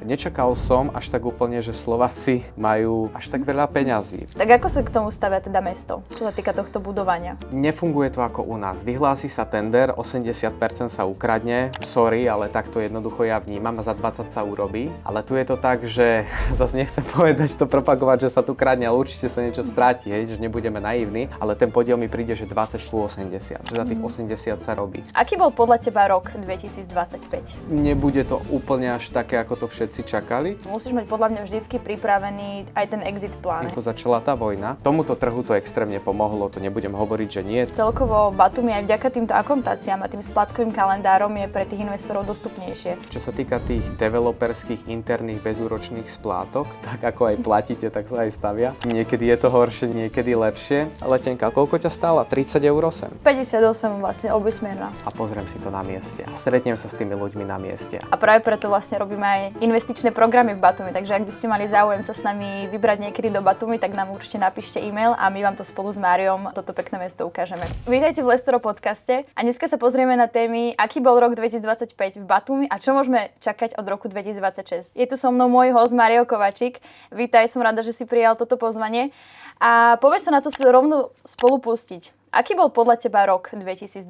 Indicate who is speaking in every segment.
Speaker 1: Nečakal som až tak úplne, že Slováci majú až tak veľa peňazí.
Speaker 2: Tak ako sa k tomu stavia teda mesto, čo sa týka tohto budovania?
Speaker 1: Nefunguje to ako u nás. Vyhlási sa tender, 80% sa ukradne. Sorry, ale takto jednoducho ja vnímam a za 20 sa urobí. Ale tu je to tak, že zase nechcem povedať to propagovať, že sa tu kradne, ale určite sa niečo stráti, hej, že nebudeme naivní, ale ten podiel mi príde, že 20/80, že za tých 80 sa robí.
Speaker 2: Aký bol podľa teba rok 2025?
Speaker 1: Nebude to úplne až také, ako to všetci čakali.
Speaker 2: Musíš mať podľa mňa vždycky pripravený aj ten exit plán.
Speaker 1: Ako začala tá vojna, tomuto trhu to extrémne pomohlo, to nebudem hovoriť, že nie.
Speaker 2: Celkovo Batumi aj vďaka týmto akontáciám a tým splátkovým kalendárom je pre tých investorov dostupnejšie.
Speaker 1: Čo sa týka tých developerských interných bezúročných splátok, tak ako aj platíte, tak sa aj stavia. Niekedy je to horšie, niekedy lepšie. Letenka, koľko ťa stála? 30 eur sem?
Speaker 2: 58 vlastne obojsmerná.
Speaker 1: A pozriem si to na mieste a stretnem sa s tými ľuďmi na mieste.
Speaker 2: A práve preto vlastne robíme aj investičné programy v Batumi, takže ak by ste mali záujem sa s nami vybrať niekedy do Batumi, tak nám určite napíšte e-mail a my vám to spolu s Máriom toto pekné mesto ukážeme. Vítajte v Lestero podcaste a dneska sa pozrieme na témy, aký bol rok 2025 v Batumi a čo môžeme čakať od roku 2026. Je tu so mnou môj host Mário Kovačík. Vítaj, som rada, že si prijal toto pozvanie a poďme sa na to rovno spolu pustiť. Aký bol podľa teba rok 2025?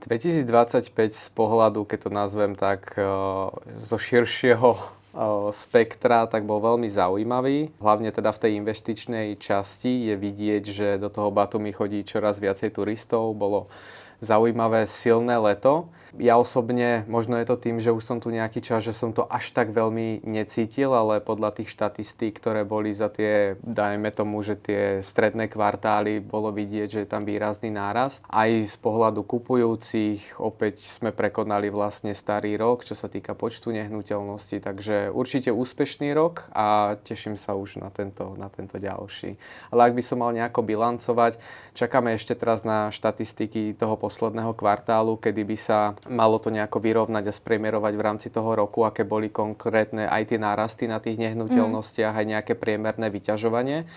Speaker 1: 2025 z pohľadu, keď to nazvem tak zo širšieho spektra, tak bol veľmi zaujímavý. Hlavne teda v tej investičnej časti je vidieť, že do toho Batumi chodí čoraz viacej turistov. Bolo zaujímavé, silné leto. Ja osobne, možno je to tým, že už som tu nejaký čas, že som to až tak veľmi necítil, ale podľa tých štatistík, ktoré boli za tie, dajme tomu, že tie stredné kvartály, bolo vidieť, že je tam výrazný nárast. Aj z pohľadu kupujúcich, opäť sme prekonali vlastne starý rok, čo sa týka počtu nehnuteľností, takže určite úspešný rok a teším sa už na tento ďalší. Ale ak by som mal nejako bilancovať, čakáme ešte teraz na štatistiky toho posledného kvartálu, kedy by sa malo to nejako vyrovnať a spremierovať v rámci toho roku, aké boli konkrétne aj tie nárasty na tých nehnuteľnostiach, aj nejaké priemerné vyťažovanie.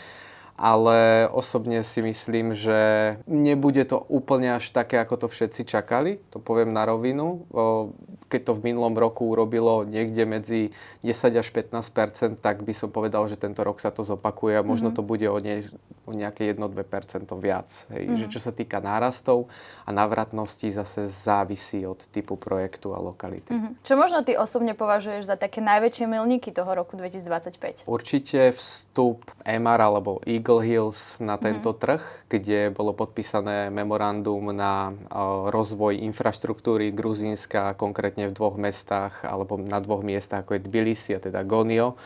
Speaker 1: Ale osobne si myslím, že nebude to úplne až také, ako to všetci čakali. To poviem na rovinu. Keď to v minulom roku urobilo niekde medzi 10 až 15%, tak by som povedal, že tento rok sa to zopakuje a možno to bude o nejaké 1-2% viac. Hej. Že čo sa týka nárastov a návratnosti, zase závisí od typu projektu a lokality.
Speaker 2: Čo možno ty osobne považuješ za také najväčšie milníky toho roku 2025?
Speaker 1: Určite vstup EMAR alebo Eagle Hills na tento trh, kde bolo podpísané memorandum na rozvoj infraštruktúry Gruzínska, konkrétne v 2 mestách alebo na 2 miestach, ako je Tbilisi a teda Gonio,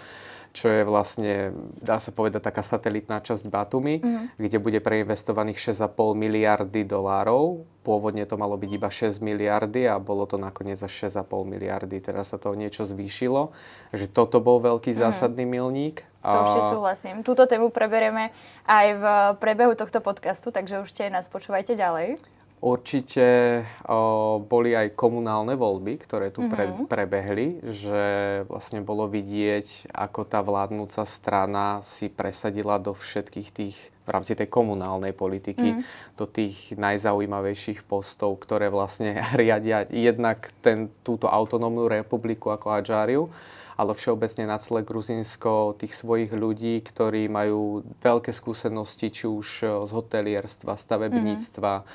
Speaker 1: čo je vlastne, dá sa povedať, taká satelitná časť Batumi, kde bude preinvestovaných 6,5 miliardy dolárov. Pôvodne to malo byť iba 6 miliardy a bolo to nakoniec až 6,5 miliardy. Teraz sa to niečo zvýšilo. Že toto bol veľký zásadný milník.
Speaker 2: To určite súhlasím. Túto tému preberieme aj v priebehu tohto podcastu, takže určite nás počúvajte ďalej.
Speaker 1: Určite boli aj komunálne voľby, ktoré tu prebehli, že vlastne bolo vidieť, ako tá vládnúca strana si presadila do všetkých tých, v rámci tej komunálnej politiky, do tých najzaujímavejších postov, ktoré vlastne riadia jednak túto autonómnu republiku ako Adžáriu, ale všeobecne na celé Gruzínsko tých svojich ľudí, ktorí majú veľké skúsenosti, či už z hotelierstva, stavebníctva,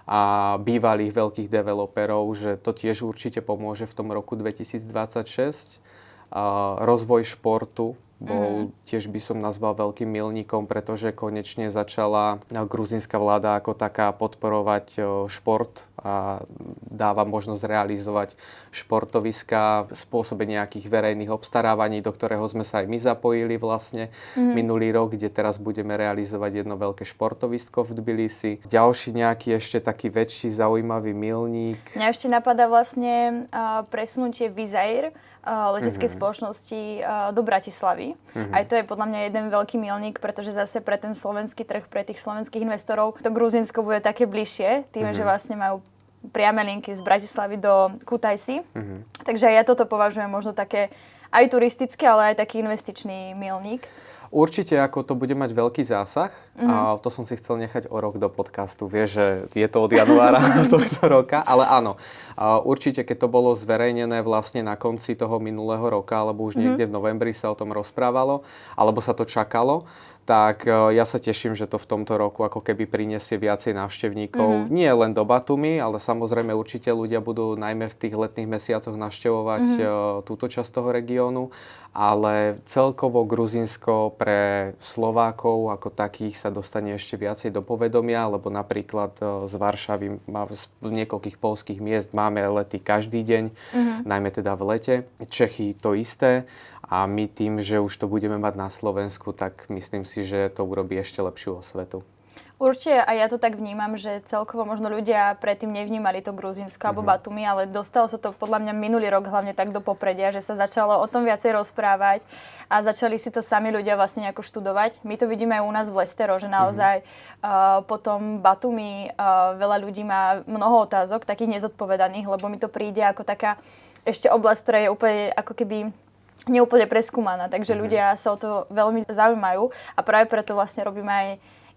Speaker 1: a bývalých veľkých developerov, že to tiež určite pomôže v tom roku 2026. Rozvoj športu bol tiež by som nazval veľkým milníkom, pretože konečne začala gruzínska vláda ako taká podporovať šport a dáva možnosť realizovať športoviská v spôsobe nejakých verejných obstarávaní, do ktorého sme sa aj my zapojili vlastne minulý rok, kde teraz budeme realizovať jedno veľké športovisko v Tbilisi. Ďalší nejaký ešte taký väčší zaujímavý milník.
Speaker 2: Mňa ešte napadá vlastne presunutie Wizz Air leteckej spoločnosti do Bratislavy. Aj to je podľa mňa jeden veľký milník, pretože zase pre ten slovenský trh, pre tých slovenských investorov to Gruzínsko bude také bližšie, tým, že vlastne majú priame linky z Bratislavy do Kutaisi. Takže ja toto považujem možno také aj turistické, ale aj taký investičný milník.
Speaker 1: Určite, ako to bude mať veľký zásah, a to som si chcel nechať o rok do podcastu. Vieš, že je to od januára tohto roka, ale áno. Určite, keď to bolo zverejnené vlastne na konci toho minulého roka, alebo už niekde v novembri sa o tom rozprávalo, alebo sa to čakalo, tak ja sa teším, že to v tomto roku ako keby prinesie viacej návštevníkov. Nie len do Batumi, ale samozrejme určite ľudia budú najmä v tých letných mesiacoch navštevovať túto časť toho regiónu. Ale celkovo Gruzínsko pre Slovákov ako takých sa dostane ešte viacej do povedomia, lebo napríklad z Varšavy, z niekoľkých poľských miest máme lety každý deň, najmä teda v lete. Čechy to isté. A my tým, že už to budeme mať na Slovensku, tak myslím si, že to urobí ešte lepšiu osvetu.
Speaker 2: Určite, a ja to tak vnímam, že celkovo možno ľudia predtým nevnímali to Gruzínsko alebo Batumi, ale dostalo sa to podľa mňa minulý rok hlavne tak do popredia, že sa začalo o tom viacej rozprávať a začali si to sami ľudia vlastne nejako študovať. My to vidíme aj u nás v Lestero, že naozaj potom Batumi veľa ľudí má mnoho otázok, takých nezodpovedaných, lebo mi to príde ako taká ešte oblasť, ktorá je úplne ako keby neúplne preskúmaná, takže ľudia sa o to veľmi zaujímajú a práve preto vlastne robíme aj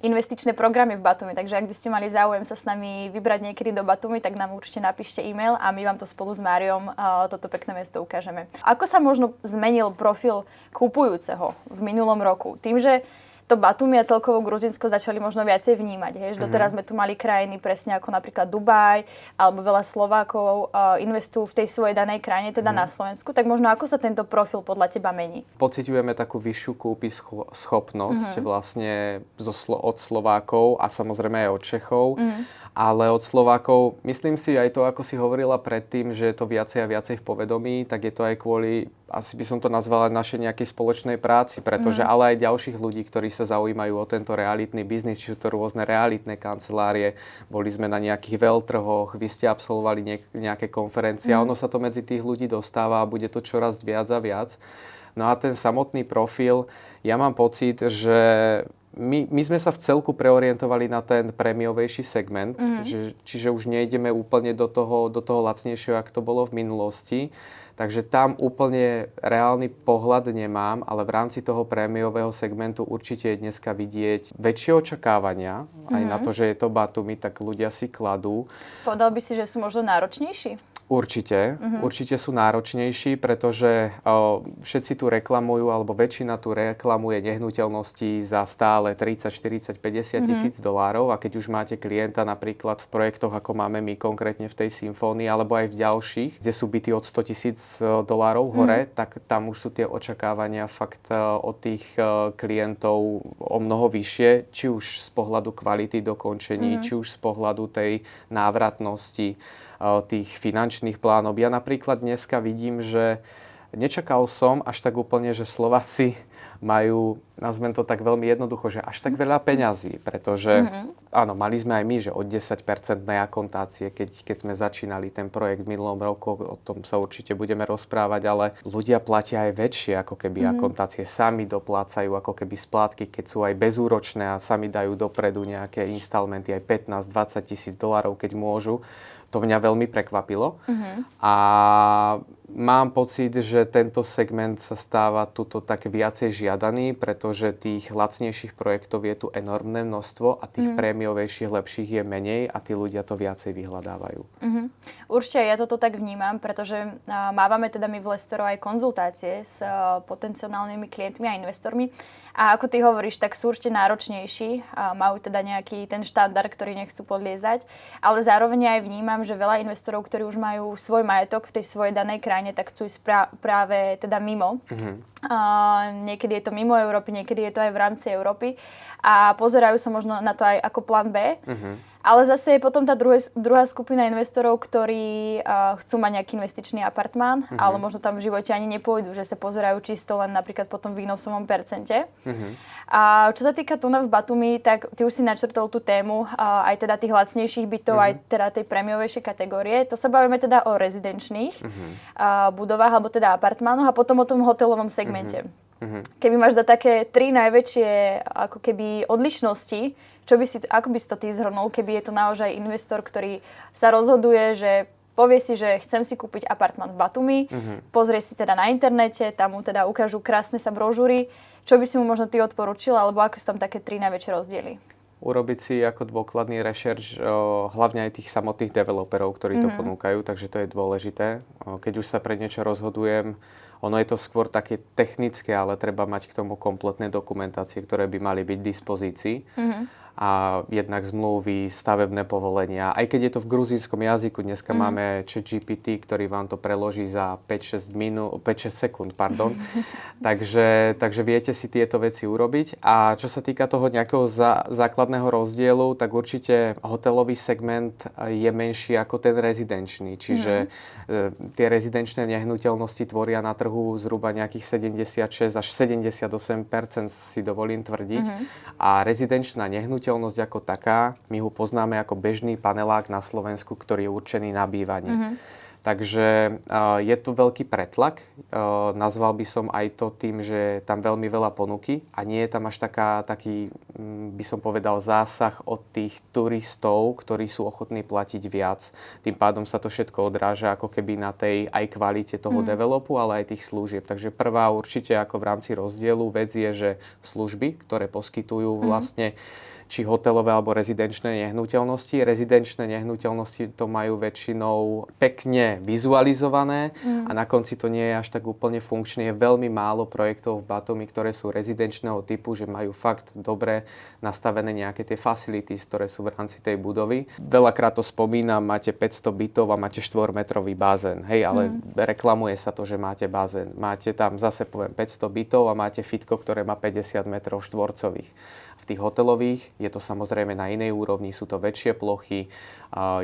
Speaker 2: investičné programy v Batumi, takže ak by ste mali záujem sa s nami vybrať niekedy do Batumi, tak nám určite napíšte e-mail a my vám to spolu s Máriom toto pekné mesto ukážeme. Ako sa možno zmenil profil kupujúceho v minulom roku? Tým, že to Batumi a celkovo Gruzínsko začali možno viacej vnímať. Hej? Doteraz sme tu mali krajiny presne ako napríklad Dubaj, alebo veľa Slovákov investujú v tej svojej danej krajine, teda na Slovensku. Tak možno ako sa tento profil podľa teba mení?
Speaker 1: Pociťujeme takú vyššiu schopnosť vlastne od Slovákov a samozrejme aj od Čechov. Ale od Slovákov, myslím si aj to, ako si hovorila predtým, že je to viacej a viacej v povedomí, tak je to aj kvôli, asi by som to nazvala, našej nejakej spoločnej práci, pretože ale aj ďalších ľudí, ktorí sa zaujímajú o tento realitný biznis, čiže to rôzne realitné kancelárie, boli sme na nejakých veľtrhoch, vy ste absolvovali nejaké konferencie a ono sa to medzi tých ľudí dostáva a bude to čoraz viac a viac. No a ten samotný profil, ja mám pocit, že my sme sa v celku preorientovali na ten prémiovejší segment, čiže už nejdeme úplne do toho lacnejšieho, ako to bolo v minulosti. Takže tam úplne reálny pohľad nemám, ale v rámci toho prémiového segmentu určite je dneska vidieť väčšie očakávania. Aj na to, že je to Batumi, tak ľudia si kladú.
Speaker 2: Povedal by si, že sú možno náročnejší?
Speaker 1: Určite sú náročnejší, pretože všetci tu reklamujú, alebo väčšina tu reklamuje nehnuteľnosti za stále 30, 40, 50 tisíc dolárov a keď už máte klienta napríklad v projektoch, ako máme my konkrétne v tej Symfónii, alebo aj v ďalších, kde sú byty od 100 tisíc dolárov hore, tak tam už sú tie očakávania fakt od tých klientov o mnoho vyššie, či už z pohľadu kvality dokončení, či už z pohľadu tej návratnosti tých finančných plánov. Ja napríklad dneska vidím, že nečakal som až tak úplne, že Slováci majú, nazvem to tak veľmi jednoducho, že až tak veľa peňazí, pretože áno, mali sme aj my, že od 10% akontácie, keď sme začínali ten projekt v minulom roku, o tom sa určite budeme rozprávať, ale ľudia platia aj väčšie ako keby akontácie, sami doplácajú ako keby splátky, keď sú aj bezúročné a sami dajú dopredu nejaké instalmenty aj 15-20 tisíc dolárov, keď môžu. To mňa veľmi prekvapilo a mám pocit, že tento segment sa stáva tuto tak viacej žiadaný, pretože tých lacnejších projektov je tu enormné množstvo a tých prémiovejších, lepších je menej a tí ľudia to viacej vyhľadávajú.
Speaker 2: Určite ja toto tak vnímam, pretože mávame teda my v Lestero aj konzultácie s potenciálnymi klientmi a investormi. A ako ty hovoríš, tak sú určite náročnejší, majú teda nejaký ten štandard, ktorý nechcú podliezať, ale zároveň aj vnímam, že veľa investorov, ktorí už majú svoj majetok v tej svojej danej krajine, tak chcú ísť práve teda mimo. Niekedy je to mimo Európy, niekedy je to aj v rámci Európy a pozerajú sa možno na to aj ako plán B. Ale zase je potom tá druhá skupina investorov, ktorí chcú mať nejaký investičný apartmán, ale možno tam v živote ani nepôjdu, že sa pozerajú čisto len napríklad po tom výnosovom percente. A čo sa týka tu v Batumi, tak ty už si načrtol tú tému aj teda tých lacnejších bytov, aj teda tej prémiovejšej kategórie. To sa bavíme teda o rezidenčných budovách, alebo teda apartmánoch a potom o tom hotelovom segmente. Keby máš dať také 3 najväčšie ako keby odlišnosti, ako by si to ty zhrnul, keby je to naozaj investor, ktorý sa rozhoduje, že povie si, že chcem si kúpiť apartmán v Batumi, pozrie si teda na internete, tam mu teda ukážu krásne sa brožúry. Čo by si mu možno ty odporúčil, alebo ako sú tam také 3 najväčšie rozdiely?
Speaker 1: Urobiť si ako dôkladný rešerš hlavne aj tých samotných developerov, ktorí to ponúkajú, takže to je dôležité. Keď už sa pre niečo rozhodujem, ono je to skôr také technické, ale treba mať k tomu kompletné dokumentácie, ktoré by mali byť v dispozícii. A jednak zmluvy, stavebné povolenia. Aj keď je to v gruzínskom jazyku, dneska máme ChatGPT, ktorý vám to preloží za 5-6 sekúnd. takže viete si tieto veci urobiť. A čo sa týka toho nejakého základného rozdielu, tak určite hotelový segment je menší ako ten rezidenčný. Čiže tie rezidenčné nehnuteľnosti tvoria na trhu zhruba nejakých 76 až 78% si dovolím tvrdiť. A rezidenčná nehnuteľnosť ako taká, my ho poznáme ako bežný panelák na Slovensku, ktorý je určený na bývanie. Takže je tu veľký pretlak. Nazval by som aj to tým, že tam veľmi veľa ponuky a nie je tam až taký, by som povedal, zásah od tých turistov, ktorí sú ochotní platiť viac. Tým pádom sa to všetko odráža ako keby na tej aj kvalite toho developu, ale aj tých služieb. Takže prvá určite ako v rámci rozdielu vec je, že služby, ktoré poskytujú vlastne či hotelové alebo rezidenčné nehnuteľnosti. Rezidenčné nehnuteľnosti to majú väčšinou pekne vizualizované a na konci to nie je až tak úplne funkčné. Je veľmi málo projektov v Batumi, ktoré sú rezidenčného typu, že majú fakt dobre nastavené nejaké tie facilities, ktoré sú v rámci tej budovy. Veľakrát to spomínam, máte 500 bytov a máte 4-metrový bazén. Hej, ale reklamuje sa to, že máte bazén. Máte tam zase poviem 500 bytov a máte fitko, ktoré má 50 metrov štvorcových. V tých hotelových je to samozrejme na inej úrovni, sú to väčšie plochy,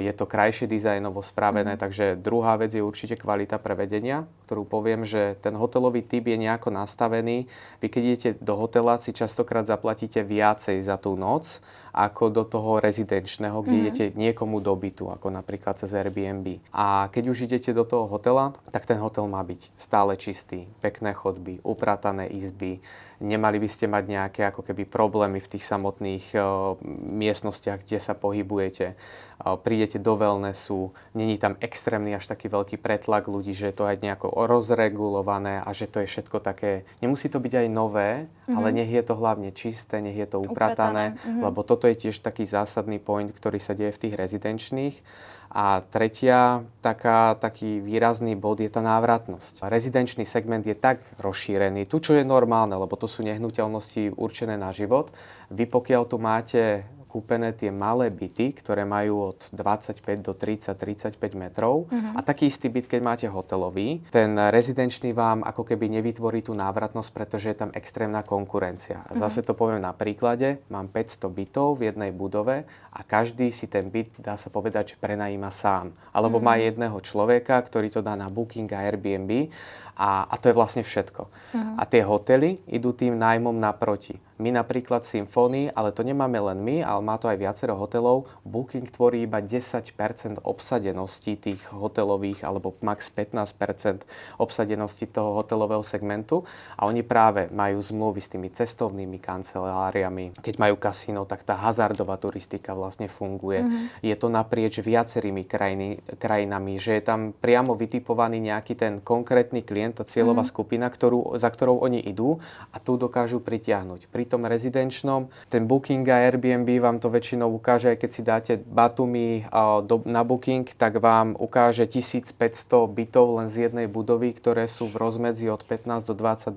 Speaker 1: je to krajšie dizajnovo spravené, takže druhá vec je určite kvalita prevedenia, ktorú poviem, že ten hotelový typ je nejako nastavený. Vy keď idete do hotela, si častokrát zaplatíte viacej za tú noc, ako do toho rezidenčného, kde idete niekomu do bytu, ako napríklad cez Airbnb. A keď už idete do toho hotela, tak ten hotel má byť stále čistý, pekné chodby, upratané izby. Nemali by ste mať nejaké ako keby problémy v tých samotných miestnostiach, kde sa pohybujete. Prídete do wellnessu, není tam extrémny až taký veľký pretlak ľudí, že je to aj nejako rozregulované a že to je všetko také, nemusí to byť aj nové, ale nech je to hlavne čisté, nech je to upratané, lebo toto je tiež taký zásadný point, ktorý sa deje v tých rezidenčných. A tretia, taký výrazný bod je tá návratnosť. Rezidenčný segment je tak rozšírený, tu čo je normálne, lebo to sú nehnuteľnosti určené na život. Vy pokiaľ tu máte kúpené tie malé byty, ktoré majú od 25 do 30-35 metrov. A taký istý byt, keď máte hotelový, ten rezidenčný vám ako keby nevytvorí tú návratnosť, pretože je tam extrémna konkurencia. A zase to poviem na príklade. Mám 500 bytov v jednej budove a každý si ten byt, dá sa povedať, že prenajíma sám. Alebo má jedného človeka, ktorý to dá na Booking a Airbnb a to je vlastne všetko. A tie hotely idú tým nájmom naproti. My napríklad Symfónii, ale to nemáme len my, ale má to aj viacero hotelov, Booking tvorí iba 10% obsadenosti tých hotelových, alebo max 15% obsadenosti toho hotelového segmentu. A oni práve majú zmluvy s tými cestovnými kanceláriami. Keď majú kasíno, tak tá hazardová turistika vlastne funguje. Je to naprieč viacerými krajinami, že je tam priamo vytipovaný nejaký ten konkrétny klient, tá cieľová skupina, za ktorou oni idú a tu dokážu pritiahnuť. Pri tom rezidenčnom, ten Booking a Airbnb vám to väčšinou ukáže, aj keď si dáte Batumi na Booking, tak vám ukáže 1500 bytov len z jednej budovy, ktoré sú v rozmedzi od 15 do $20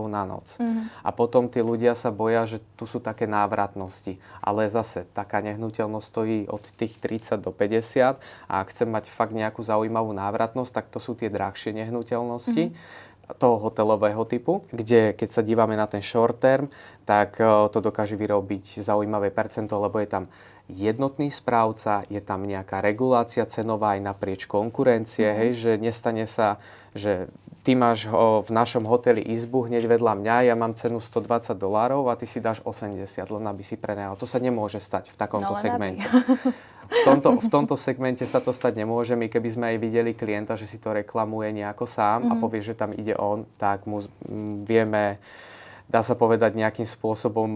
Speaker 1: na noc. A potom tí ľudia sa boja, že tu sú také návratnosti. Ale zase taká nehnuteľnosť stojí od tých 30 do 50 a ak chcem mať fakt nejakú zaujímavú návratnosť, tak to sú tie drahšie nehnuteľnosti toho hotelového typu, kde keď sa dívame na ten short term, tak to dokáže vyrobiť zaujímavé percento, lebo je tam jednotný správca, je tam nejaká regulácia cenová aj naprieč konkurencie, hej, že nestane sa, že ty máš v našom hoteli izbu hneď vedľa mňa, ja mám cenu $120 a ty si dáš 80, len aby si prenajal. To sa nemôže stať v takomto segmente. V tomto segmente sa to stať nemôže. My keby sme aj videli klienta, že si to reklamuje nejako sám a povie, že tam ide on, tak mu vieme, dá sa povedať, nejakým spôsobom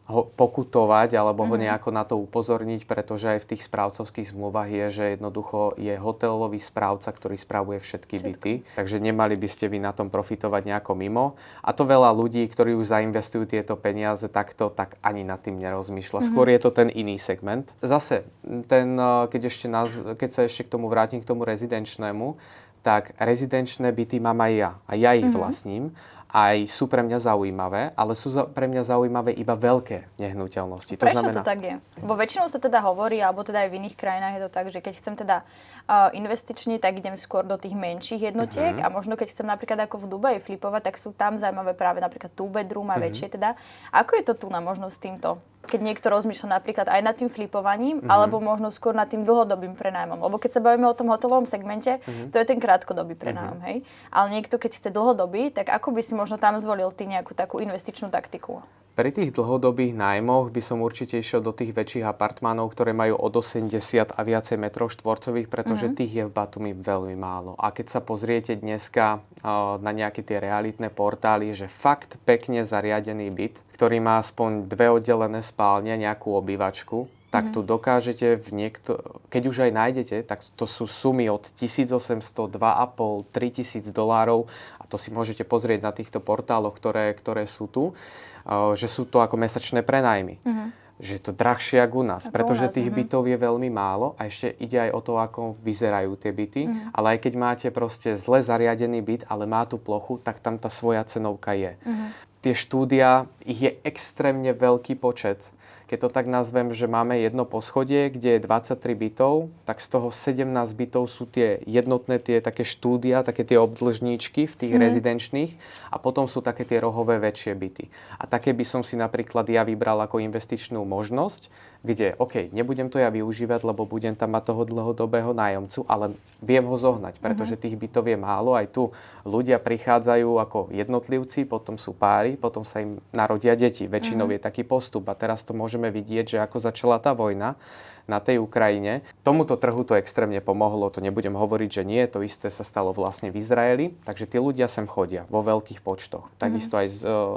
Speaker 1: ho pokutovať alebo ho nejako na to upozorniť, pretože aj v tých správcovských zmluvách je, že jednoducho je hotelový správca, ktorý spravuje všetky byty. Takže nemali by ste vy na tom profitovať nejako mimo. A to veľa ľudí, ktorí už zainvestujú tieto peniaze takto, tak ani nad tým nerozmýšľa. Skôr je to ten iný segment. Zase, keď sa ešte k tomu vrátim, k tomu rezidenčnému, tak rezidenčné byty mám aj ja. A ja ich vlastním. Aj sú pre mňa zaujímavé, ale sú pre mňa zaujímavé iba veľké nehnuteľnosti.
Speaker 2: Prečo to tak je? Vo väčšinou sa teda hovorí, alebo teda aj v iných krajinách je to tak, že keď chcem teda investične, tak idem skôr do tých menších jednotiek a možno keď chcem napríklad ako v Dubaji flipovať, tak sú tam zaujímavé práve napríklad two bedroom a väčšie teda. Ako je to tu na možno s týmto? Keď niekto rozmýšľa napríklad aj nad tým flipovaním, alebo možno skôr nad tým dlhodobým prenájmom. Lebo keď sa bavíme o tom hotelovom segmente, to je ten krátkodobý prenájom, hej? Ale niekto, keď chce dlhodobý, tak ako by si možno tam zvolil ty nejakú takú investičnú taktiku?
Speaker 1: Pri tých dlhodobých nájmoch by som určite išiel do tých väčších apartmánov, ktoré majú od 80 a viacej metrov štvorcových, pretože tých je v Batumi veľmi málo. A keď sa pozriete dneska na nejaké tie realitné portály, že fakt pekne zariadený byt, ktorý má aspoň 2 oddelené spálne, nejakú obývačku, tak tu dokážete keď už aj nájdete, tak to sú sumy od 1800, 2,5, 3000 dolárov a to si môžete pozrieť na týchto portáloch, ktoré sú tu, že sú to ako mesačné prenajmy. Že je to drahšie ako u nás, pretože tých bytov je veľmi málo a ešte ide aj o to, ako vyzerajú tie byty, ale aj keď máte proste zle zariadený byt, ale má tú plochu, tak tam tá svoja cenovka je. Tie štúdia, ich je extrémne veľký počet. Keď to tak nazvem, že máme jedno poschodie, kde je 23 bytov, tak z toho 17 bytov sú tie jednotné, tie také štúdia, také tie obdĺžníčky v tých rezidenčných a potom sú také tie rohové väčšie byty. A také by som si napríklad ja vybral ako investičnú možnosť, kde, OK, nebudem to ja využívať, lebo budem tam mať toho dlhodobého nájomcu, ale viem ho zohnať, pretože tých bytov je málo. Aj tu ľudia prichádzajú ako jednotlivci, potom sú páry, potom sa im narodia deti. Väčšinou je taký postup a teraz to môžeme vidieť, že ako začala tá vojna na tej Ukrajine. Tomuto trhu to extrémne pomohlo, to nebudem hovoriť, že nie, to isté sa stalo vlastne v Izraeli, takže tí ľudia sem chodia vo veľkých počtoch. Takisto aj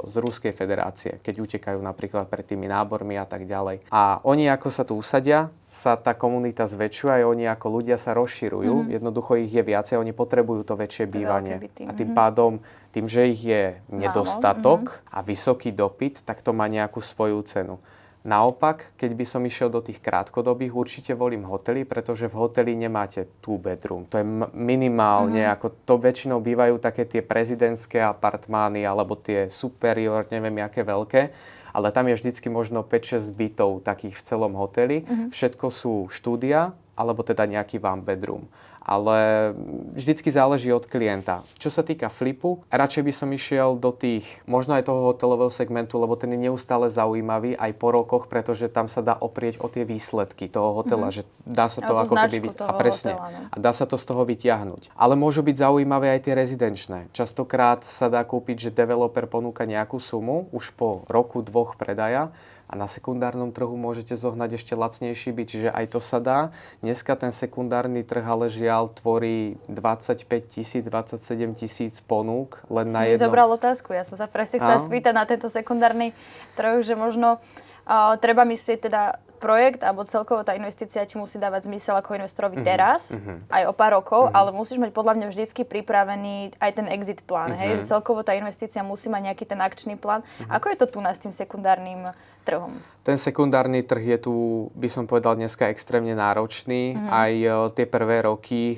Speaker 1: z Ruskej federácie, keď utekajú napríklad pred tými nábormi a tak ďalej. A oni ako sa tu usadia, sa tá komunita zväčšuje a oni ako ľudia sa rozširujú, jednoducho ich je viacej, oni potrebujú to väčšie bývanie. A tým pádom, tým, že ich je nedostatok a vysoký dopyt, tak to má nejakú svoju cenu. Naopak, keď by som išiel do tých krátkodobých, určite volím hotely, pretože v hoteli nemáte two bedroom. To je minimálne, ako to väčšinou bývajú také tie prezidentské apartmány alebo tie superior, neviem aké veľké, ale tam je vždycky možno 5-6 bytov takých v celom hoteli. Všetko sú štúdia alebo teda nejaký one bedroom. Ale vždycky záleží od klienta. Čo sa týka flipu, radšej by som išiel do tých, možno aj toho hotelového segmentu, lebo ten je neustále zaujímavý aj po rokoch, pretože tam sa dá oprieť o tie výsledky toho hotela, že dá sa to ako keby a presne. A dá sa to z toho vytiahnuť. Ale môžu byť zaujímavé aj tie rezidenčné. Častokrát sa dá kúpiť, že developer ponúka nejakú sumu už po roku, 2 predaja. A na sekundárnom trhu môžete zohnať ešte lacnejší byt, čiže aj to sa dá. Dneska ten sekundárny trh ale žiaľ tvorí 25 000, 27 000 ponúk len na jednom.
Speaker 2: Zobral otázku, ja som sa presne chcela spýtať na tento sekundárny trh, že možno treba myslieť teda projekt alebo celkovo tá investícia ti musí dávať zmysel ako investorovi teraz, aj o pár rokov, ale musíš mať podľa mňa vždycky pripravený aj ten exit plán, hej? Že celkovo tá investícia musí mať nejaký ten akčný plán. Ako je to tu s tým sekundárnym trhom?
Speaker 1: Ten sekundárny trh je tu, by som povedal, dneska extrémne náročný. Aj tie prvé roky,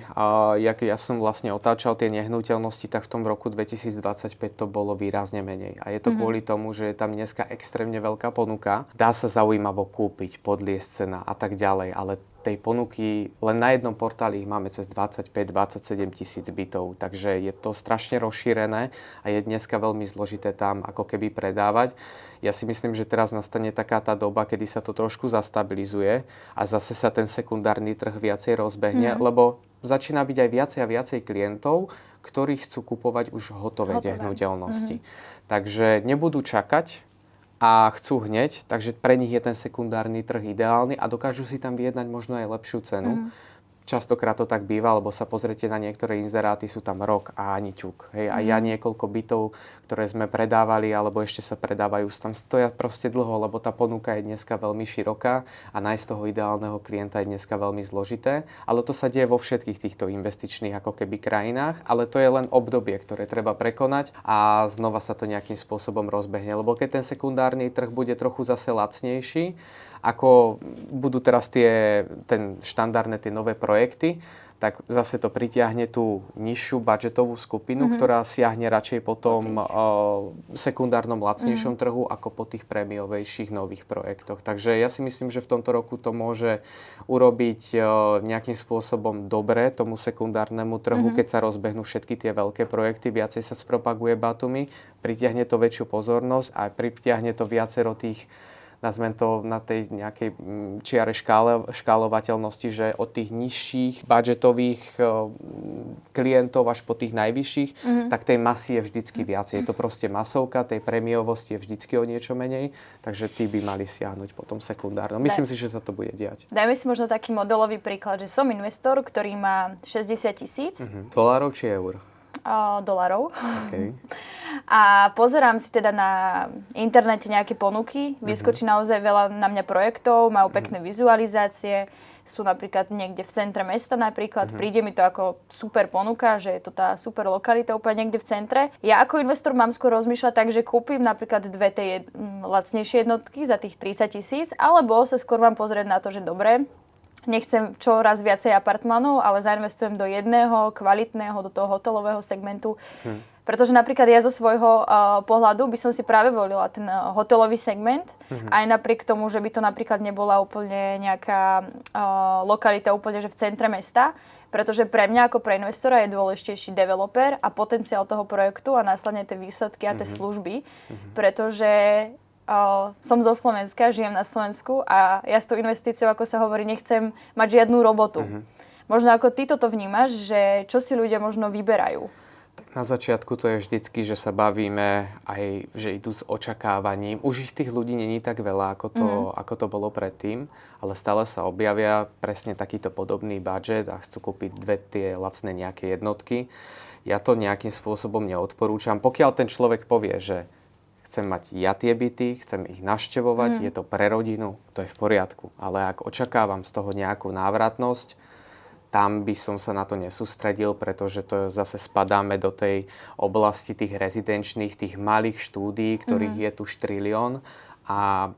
Speaker 1: jak ja som vlastne otáčal tie nehnuteľnosti, tak v tom roku 2025 to bolo výrazne menej. A je to kvôli tomu, že je tam dneska extrémne veľká ponuka. Dá sa zaujímavo kúpiť, podliesť cena a tak ďalej, ale tej ponuky len na jednom portáli ich máme cez 25-27 tisíc bytov, takže je to strašne rozšírené a je dneska veľmi zložité tam ako keby predávať. Ja si myslím, že teraz nastane taká tá doba, kedy sa to trošku zastabilizuje a zase sa ten sekundárny trh viacej rozbehne, lebo začína byť aj viacej a viacej klientov, ktorí chcú kupovať už hotové nehnuteľnosti. Takže nebudú čakať a chcú hneď, takže pre nich je ten sekundárny trh ideálny a dokážu si tam vyjednať možno aj lepšiu cenu. častokrát to tak býva, lebo sa pozriete na niektoré inzeráty, sú tam rok a ani ťuk. Hej. A ja niekoľko bytov, ktoré sme predávali, alebo ešte sa predávajú, tam stoja proste dlho, lebo tá ponuka je dneska veľmi široká a nájsť toho ideálneho klienta je dneska veľmi zložité. Ale to sa deje vo všetkých týchto investičných ako keby krajinách, ale to je len obdobie, ktoré treba prekonať a znova sa to nejakým spôsobom rozbehne. Lebo keď ten sekundárny trh bude trochu zase lacnejší, ako budú teraz tie štandardné, tie nové projekty, tak zase to pritiahne tú nižšiu budžetovú skupinu, ktorá siahne radšej po tom sekundárnom lacnejšom trhu ako po tých prémiovejších nových projektoch. Takže ja si myslím, že v tomto roku to môže urobiť nejakým spôsobom dobre tomu sekundárnemu trhu, keď sa rozbehnú všetky tie veľké projekty, viacej sa spropaguje Batumi, pritiahne to väčšiu pozornosť a pritiahne to viacero tých, nazvem to na tej nejakej čiare škálovateľnosti, že od tých nižších budžetových klientov až po tých najvyšších, tak tej masy je vždycky viacej. Je to proste masovka, tej prémiovosti je vždycky o niečo menej, takže tí by mali siahnuť po tom sekundárnom. Myslím si, že sa to bude diať.
Speaker 2: Dajme si možno taký modelový príklad, že som investor, ktorý má 60 000
Speaker 1: dolárov či eur?
Speaker 2: Dolarov.
Speaker 1: Okay.
Speaker 2: A pozerám si teda na internete nejaké ponuky, vyskočí naozaj veľa na mňa projektov, majú pekné vizualizácie, sú napríklad niekde v centre mesta napríklad, príde mi to ako super ponuka, že je to tá super lokalita úplne niekde v centre. Ja ako investor mám skôr rozmýšľať tak, že kúpim napríklad dve tej lacnejšie jednotky za tých 30 000, alebo sa skôr mám pozrieť na to, že dobre, nechcem čoraz viacej apartmanov, ale zainvestujem do jedného kvalitného, do toho hotelového segmentu. Pretože napríklad ja zo svojho pohľadu by som si práve volila ten hotelový segment, aj napriek tomu, že by to napríklad nebola úplne nejaká lokalita úplne že v centre mesta, pretože pre mňa ako pre investora je dôležitejší developer a potenciál toho projektu a následne tie výsledky a tie služby, pretože som zo Slovenska, žijem na Slovensku a ja s tou investíciou, ako sa hovorí, nechcem mať žiadnu robotu. Možno ako ty toto vnímaš, že čo si ľudia možno vyberajú?
Speaker 1: Na začiatku to je vždycky, že sa bavíme aj, že idú s očakávaním. Už ich tých ľudí není tak veľa, ako to bolo predtým, ale stále sa objavia presne takýto podobný budget a chcú kúpiť dve tie lacné nejaké jednotky. Ja to nejakým spôsobom neodporúčam. Pokiaľ ten človek povie, že chcem mať ja tie byty, chcem ich navštevovať, je to pre rodinu, to je v poriadku. Ale ak očakávam z toho nejakú návratnosť, tam by som sa na to nesústredil, pretože to zase spadáme do tej oblasti tých rezidenčných, tých malých štúdií, ktorých je tu štrilión a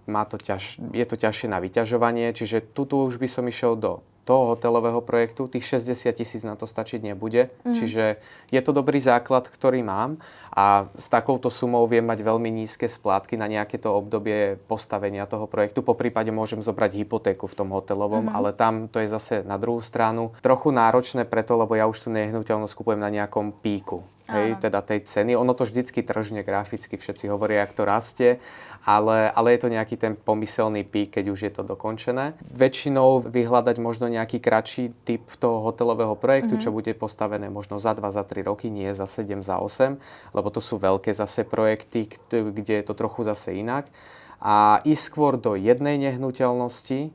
Speaker 1: je to ťažšie na vyťažovanie. Čiže tu už by som išiel do toho hotelového projektu, tých 60 000 na to stačiť nebude. Čiže je to dobrý základ, ktorý mám a s takouto sumou viem mať veľmi nízke splátky na nejaké to obdobie postavenia toho projektu. Poprípade môžem zobrať hypotéku v tom hotelovom, ale tam to je zase na druhú stranu trochu náročné preto, lebo ja už tú nehnuteľnosť kupujem na nejakom píku. Hej, teda tej ceny. Ono to vždycky tržne graficky, všetci hovoria, jak to rastie, ale je to nejaký ten pomyselný pík, keď už je to dokončené. Väčšinou vyhľadať možno nejaký kratší typ toho hotelového projektu, čo bude postavené možno za 2, za 3 roky, nie za 7, za 8, lebo to sú veľké zase projekty, kde je to trochu zase inak. A ísť skôr do jednej nehnuteľnosti,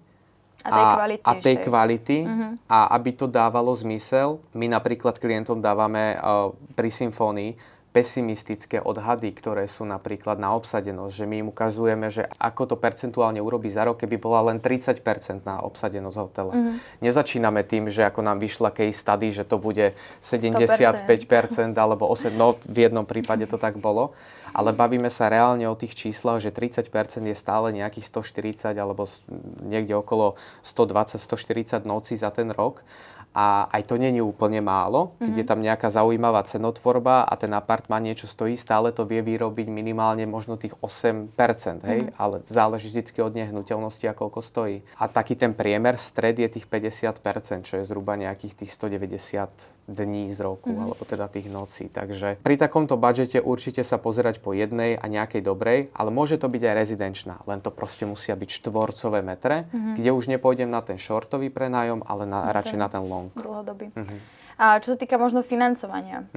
Speaker 1: a tej kvality a aby to dávalo zmysel. My napríklad klientom dávame pri Symfónii pesimistické odhady, ktoré sú napríklad na obsadenosť, že my im ukazujeme, že ako to percentuálne urobí za rok, keby bola len 30% na obsadenosť hotela. Nezačíname tým, že ako nám vyšla case study, že to bude 75% alebo 8%, no v jednom prípade to tak bolo, ale bavíme sa reálne o tých číslach, že 30% je stále nejakých 140 alebo niekde okolo 120-140 nocí za ten rok. A aj to nie je úplne málo, keď je tam nejaká zaujímavá cenotvorba a ten apartmán niečo stojí, stále to vie vyrobiť minimálne možno tých 8%, hej? Ale záleží vždycky od nehnuteľnosti a koľko stojí. A taký ten priemer stred je tých 50%, čo je zhruba nejakých tých 190 dní z roku, alebo teda tých nocí. Takže pri takomto budžete určite sa pozerať po jednej a nejakej dobrej, ale môže to byť aj rezidenčná, len to proste musia byť štvorcové metre, kde už nepôjdem na ten shortový prenájom, ale radšej na ten long.
Speaker 2: Dlhodobý. A čo sa týka možno financovania.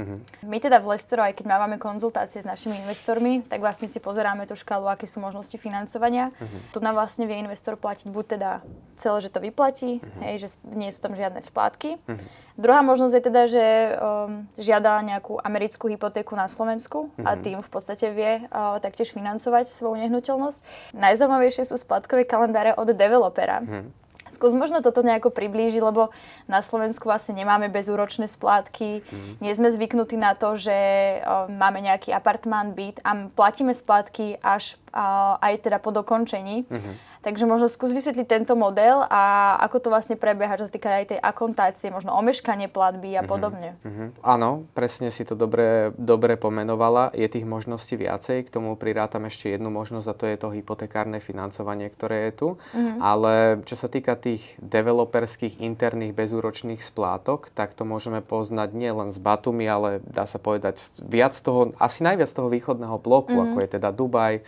Speaker 2: My teda v Lestero, aj keď máme konzultácie s našimi investormi, tak vlastne si pozeráme tú škálu, aké sú možnosti financovania. Tu nám vlastne vie investor platiť buď teda celé, že to vyplatí, hej, že nie sú tam žiadne splátky. Druhá možnosť je teda, že žiada nejakú americkú hypotéku na Slovensku a tým v podstate vie taktiež financovať svoju nehnuteľnosť. Najzaujímavejšie sú splátkové kalendáre od developera. Skús možno toto nejako priblížiť, lebo na Slovensku vlastne nemáme bezúročné splátky, nie sme zvyknutí na to, že máme nejaký apartmán, byt a platíme splátky až aj teda po dokončení. Takže možno skús vysvetliť tento model a ako to vlastne prebieha, čo sa týka aj tej akontácie, možno omeškanie platby a podobne.
Speaker 1: Áno, presne si to dobre pomenovala. Je tých možností viacej. K tomu prirátam ešte jednu možnosť a to je to hypotekárne financovanie, ktoré je tu. Ale čo sa týka tých developerských interných bezúročných splátok, tak to môžeme poznať nie len z Batumi, ale dá sa povedať asi najviac z toho východného bloku, ako je teda Dubaj,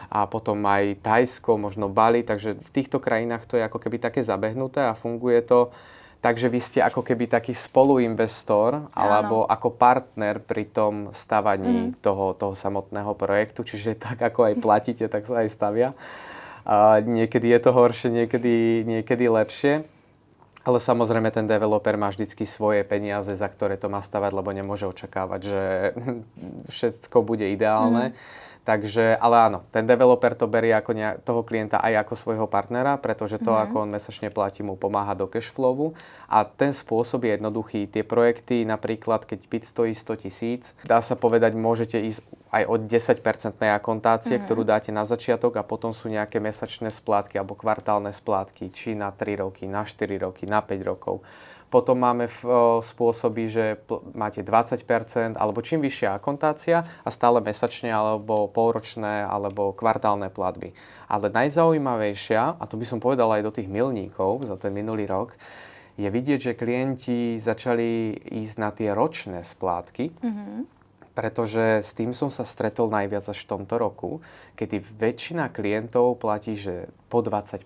Speaker 1: a potom aj Thajsko, možno Bali, takže v týchto krajinách to je ako keby také zabehnuté a funguje to tak, že vy ste ako keby taký spoluinvestor alebo ako partner pri tom stavaní toho samotného projektu, čiže tak ako aj platíte, tak sa aj stavia. Niekedy je to horšie, niekedy lepšie. Ale samozrejme ten developer má vždycky svoje peniaze, za ktoré to má stavať, lebo nemôže očakávať, že všetko bude ideálne. Takže, ale áno, ten developer to berie ako toho klienta aj ako svojho partnera, pretože to, ako on mesačne platí, mu pomáha do cashflowu. A ten spôsob je jednoduchý. Tie projekty, napríklad, keď byt stojí 100 000, dá sa povedať, môžete ísť aj od 10% akontácie, ktorú dáte na začiatok a potom sú nejaké mesačné splátky alebo kvartálne splátky, či na 3 roky, na 4 roky, na 5 rokov. Potom máme spôsoby, že máte 20% alebo čím vyššia akontácia a stále mesačne alebo polročné alebo kvartálne platby. Ale najzaujímavejšia, a to by som povedal aj do tých milníkov za ten minulý rok, je vidieť, že klienti začali ísť na tie ročné splátky, pretože s tým som sa stretol najviac až v tomto roku, kedy väčšina klientov platí, že po 25%.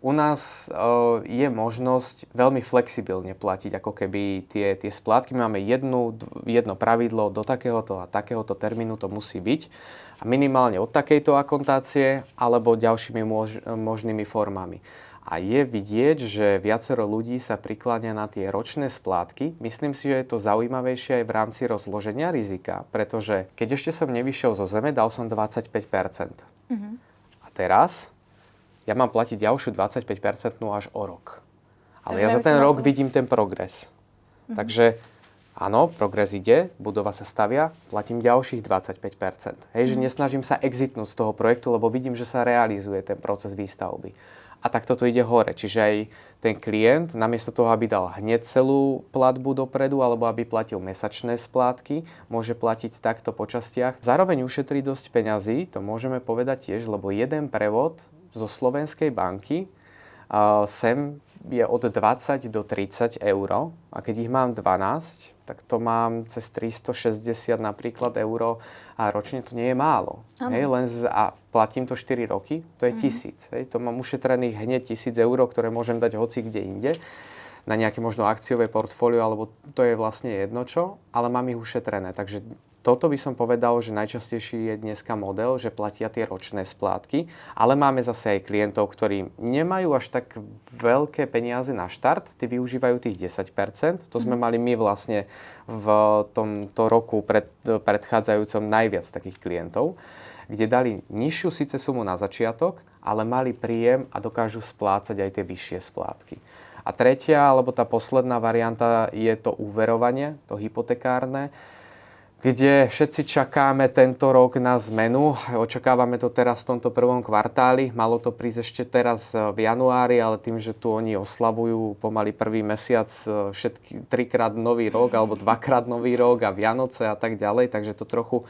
Speaker 1: U nás je možnosť veľmi flexibilne platiť ako keby tie splátky. Máme jedno pravidlo, do takéhoto a takéhoto termínu to musí byť. A minimálne od takejto akontácie alebo ďalšími možnými formami. A je vidieť, že viacero ľudí sa prikláňa na tie ročné splátky. Myslím si, že je to zaujímavejšie aj v rámci rozloženia rizika, pretože keď ešte som nevyšiel zo zeme, dal som 25%. A teraz ja mám platiť ďalšiu 25% až o rok. Ale ja za ten rok vidím ten progres. Takže áno, progres ide, budova sa stavia, platím ďalších 25%. Hej, že nesnažím sa exitnúť z toho projektu, lebo vidím, že sa realizuje ten proces výstavby. A tak toto ide hore. Čiže aj ten klient, namiesto toho, aby dal hneď celú platbu dopredu, alebo aby platil mesačné splátky, môže platiť takto po častiach. Zároveň ušetrí dosť peňazí, to môžeme povedať tiež, lebo jeden prevod zo slovenskej banky sem je od 20 do 30 eur. A keď ich mám 12, tak to mám cez 360 napríklad euro a ročne to nie je málo. Hej, a platím to 4 roky, to je 1000. Hej, to mám ušetrených hneď 1000 eur, ktoré môžem dať hoci kde inde na nejaké možno akciové portfólio, alebo to je vlastne jedno čo, ale mám ich ušetrené. Takže toto by som povedal, že najčastejší je dneska model, že platia tie ročné splátky, ale máme zase aj klientov, ktorí nemajú až tak veľké peniaze na štart, tí využívajú tých 10%. To sme mali my vlastne v tomto roku predchádzajúcom najviac takých klientov, kde dali nižšiu síce sumu na začiatok, ale mali príjem a dokážu splácať aj tie vyššie splátky. A tretia, alebo tá posledná varianta je to úverovanie, to hypotekárne, kde všetci čakáme tento rok na zmenu. Očakávame to teraz v tomto prvom kvartáli. Malo to prísť ešte teraz v januári, ale tým, že tu oni oslavujú pomaly prvý mesiac všetky 3-krát nový rok alebo 2-krát nový rok a Vianoce a tak ďalej, takže to trochu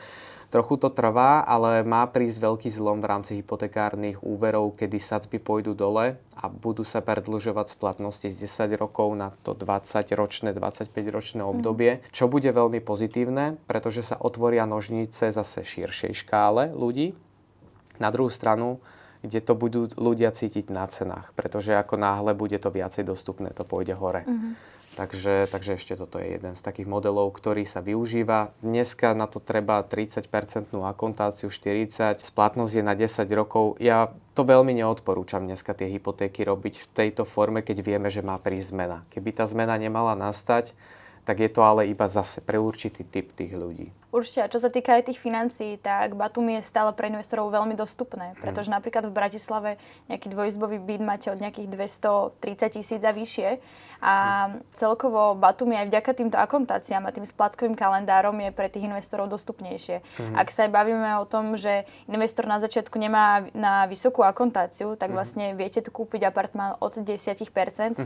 Speaker 1: to trvá, ale má prísť veľký zlom v rámci hypotekárnych úverov, kedy sadzby pôjdu dole a budú sa predĺžovať splatnosti z 10 rokov na to 20-ročné, 25-ročné obdobie, čo bude veľmi pozitívne, pretože sa otvoria nožnice zase širšej škále ľudí. Na druhú stranu, kde to budú ľudia cítiť na cenách, pretože ako náhle bude to viacej dostupné, to pôjde hore. Takže ešte toto je jeden z takých modelov, ktorý sa využíva. Dneska na to treba 30% akontáciu, 40%, splatnosť je na 10 rokov. Ja to veľmi neodporúčam dneska tie hypotéky robiť v tejto forme, keď vieme, že má prísť zmena. Keby tá zmena nemala nastať, tak je to ale iba zase pre určitý typ tých ľudí.
Speaker 2: Určite. A čo sa týka aj tých financií, tak Batumi je stále pre investorov veľmi dostupné. Pretože napríklad v Bratislave nejaký dvojizbový byt máte od nejakých 230 000 a vyššie. A celkovo Batumi aj vďaka týmto akontáciám a tým splátkovým kalendárom je pre tých investorov dostupnejšie. Ak sa aj bavíme o tom, že investor na začiatku nemá na vysokú akontáciu, tak vlastne viete tu kúpiť apartmán od 10%,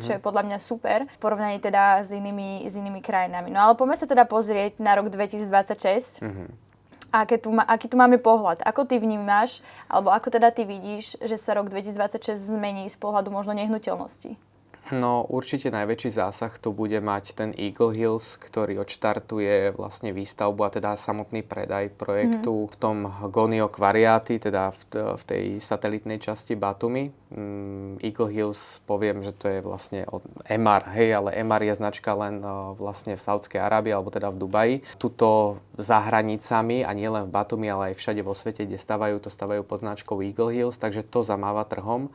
Speaker 2: čo je podľa mňa super, v porovnaní teda s inými krajinami. No ale poďme sa teda pozrieť na rok 2026. Aký tu máme pohľad? Ako ty vnímaš, alebo ako teda ty vidíš, že sa rok 2026 zmení z pohľadu možno nehnuteľností?
Speaker 1: No určite najväčší zásah tu bude mať ten Eagle Hills, ktorý odštartuje vlastne výstavbu a teda samotný predaj projektu v tom Gonio Quarriati, teda v tej satelitnej časti Batumi. Eagle Hills, poviem, že to je vlastne od Emar, hej, ale Emar je značka len vlastne v Saudskej Arábii, alebo teda v Dubaji. Tuto za hranicami, a nie len v Batumi, ale aj všade vo svete, kde stavajú pod značkou Eagle Hills, takže to zamáva trhom.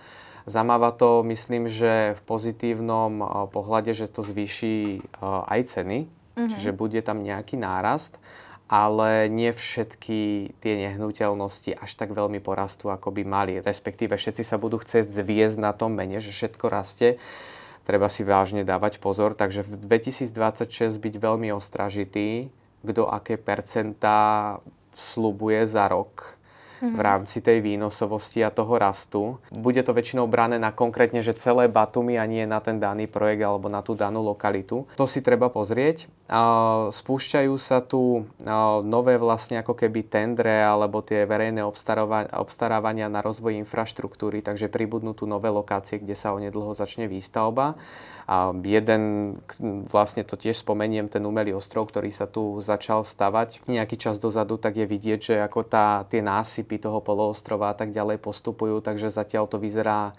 Speaker 1: Zamáva to, myslím, že v pozitívnom pohľade, že to zvýši aj ceny, čiže bude tam nejaký nárast, ale nie všetky tie nehnuteľnosti až tak veľmi porastú, ako by mali. Respektíve všetci sa budú chcieť zviesť na tom mene, že všetko rastie. Treba si vážne dávať pozor, takže v 2026 byť veľmi ostražitý, kto aké percentá sľubuje za rok v rámci tej výnosovosti a toho rastu. Bude to väčšinou brané na konkrétne, že celé Batumi a nie na ten daný projekt alebo na tú danú lokalitu. To si treba pozrieť. Spúšťajú sa tu nové vlastne ako keby tendre alebo tie verejné obstarávania na rozvoj infraštruktúry, takže pribudnú tu nové lokácie, kde sa onedlho začne výstavba. A vlastne to tiež spomeniem, ten umelý ostrov, ktorý sa tu začal stavať nejaký čas dozadu, tak je vidieť, že ako tie násypy toho poloostrova a tak ďalej postupujú, takže zatiaľ to vyzerá